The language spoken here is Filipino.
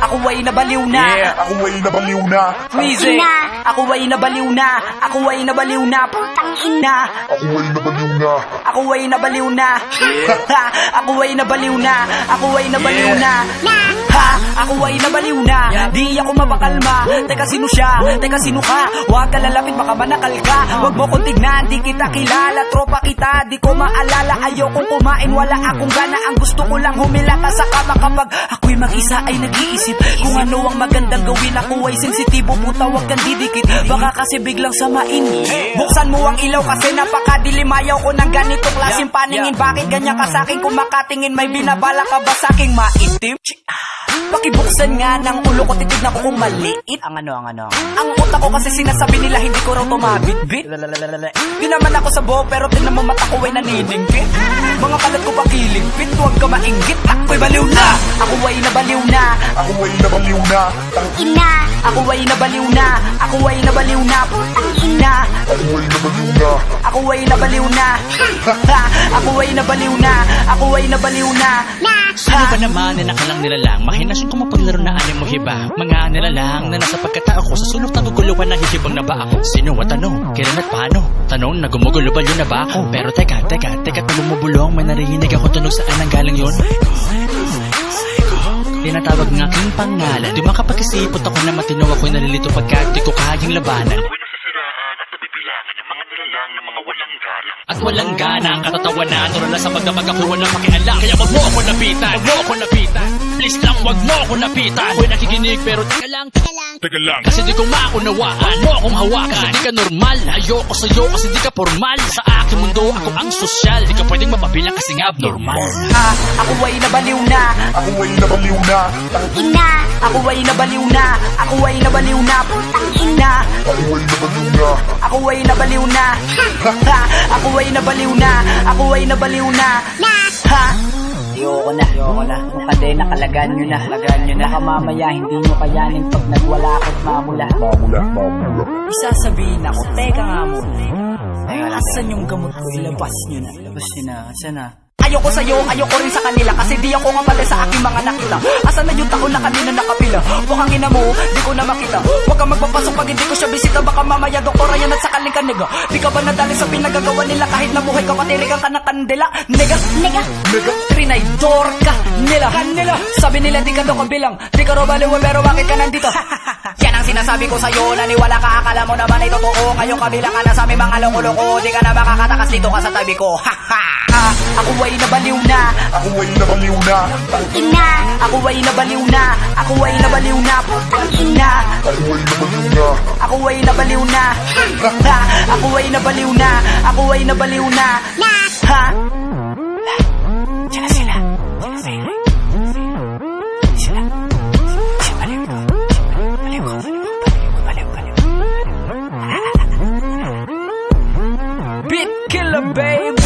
Ako ay nabaliw na. Ako ay nabaliw na. Squeezy. Ako ay nabaliw na. Ako ay nabaliw na. Putang ina. Ako ay nabaliw na. Ako ay nabaliw na. Ako ay nabaliw na. Ako ay nabaliw na. Ako ay nabaliw na. Di ako mapakalma. Teka sino siya? Teka sino ka? Huwag ka lalapit baka manakal ka. Huwag mo kong tignan. Di kita kilala. Tropa kita. Di ko maalala. Ayokong kumain. Wala akong gana. Ang gusto ko lang humila ka sa kama kapag ako'y mag-isa ay nag-iisip kung ano ang magandang gawin. Ako ay sensitibo. Puta huwag kang didikit. Baka kasi biglang samain. Buksan mo ang ilaw kasi napakadilim. Ayaw ko ng ganito klaseng paningin. Bakit ganyan ka sa'kin? Kung makatingin may binabala ka ba sa'king maitim? Pakibuksan nga ng ulo ko, titignan ko kung maliit. Ang utak ko kasi sinasabi nila hindi ko raw tumabit-bit. Di naman ako sa buho pero tingnan mo mata ko ay naniningkit. Mga kalat ko pakiligpit, huwag ka mainggit. Ako'y baliw na. Ako ay nabaliw na. Ako ay nabaliw na. Ina. Ako ay nabaliw na. Ako ay nabaliw na. Putang ina. Ako ay nabaliw na. Ako ay nabaliw na. Ako ay nabaliw na. Ako ay nabaliw na. Sino ba naman na nakalang nilalang? Mahinasyon ko mapaglaro na anim mo hiba. Mga nilalang na nasa pagkatao ko. Sa sulok ng guguluhan na hihibang na ba ako? Sino at ano? Kailan at paano? Tanong na gumugulo ba yun na ba ako? Pero teka, bumubulong. May narinig ako tunog saan ang galing yun. Tinatawag ng aking pangalan. Di makapag-isipot ako na matino ako'y nalilito pagkat di ko kayang labanan. At walang gana ang katatawanan. Turo na sa magdamag ako'y walang pakialam. Kaya wag mo ako lapitan. Please lang wag mo ako lapitan. Ako'y nakikinig pero teka lang. Kasi di ko maunawaan. Mo akong hawakan. Di ka normal. Ayoko sa'yo kasi di ka formal. Sa aking mundo ako ang sosyal. Di ka pwedeng mapabilang kasi nga abnormal. Ako ay nabaliw na. Ako ay nabaliw na. Ina. Ako ay nabaliw na. Ako ay nabaliw na. Putang ina. Ako ay nabaliw na. Ako ay nabaliw na. Ako ay nabaliw na. Ako ay nabaliw na. Ayoko na. Yung kadena kalagaan nyo na. Baka mamaya hindi nyo kayanin pag nagwala ako't mamula. Isasabihin ako, teka nga muna. Asan yung gamot ko? Ilabas nyo na. Asan na? Ayoko sa'yo, ayoko rin sa kanila. Kasi di ako nga pala sa aking mga nakita. Asan na yung taon na kanina nakapila? Bukang ina mo, di ko na makita. Huwag kang magpapasok pag hindi ko siya bisita. Baka mamaya doktora yan at sakaling ka nega. Di ka ba nadali sa pinagagawa nila? Kahit nabuhay ka patirikan ka ng kandila. Nega. Trinaydor ka nila. Sabi nila di ka daw kabilang. Di ka raw baliw pero bakit ka nandito? Yan ang sinasabi ko sa'yo. Naniwala ka, akala mo naman ay totoo. Ngayong kabilang ka na sa aming mga loko-loko. Di ka na makakatakas dito ka sa tabi ko. Ako ay nabaliw na. Ako ay nabaliw na. Ina. Ako ay nabaliw na. Ako ay nabaliw na. Putang ina. Ako ay nabaliw na. Ako ay nabaliw na. Ako ay nabaliw na. Ako ay nabaliw na. Diyan sila. Baliw. Beat killer baby.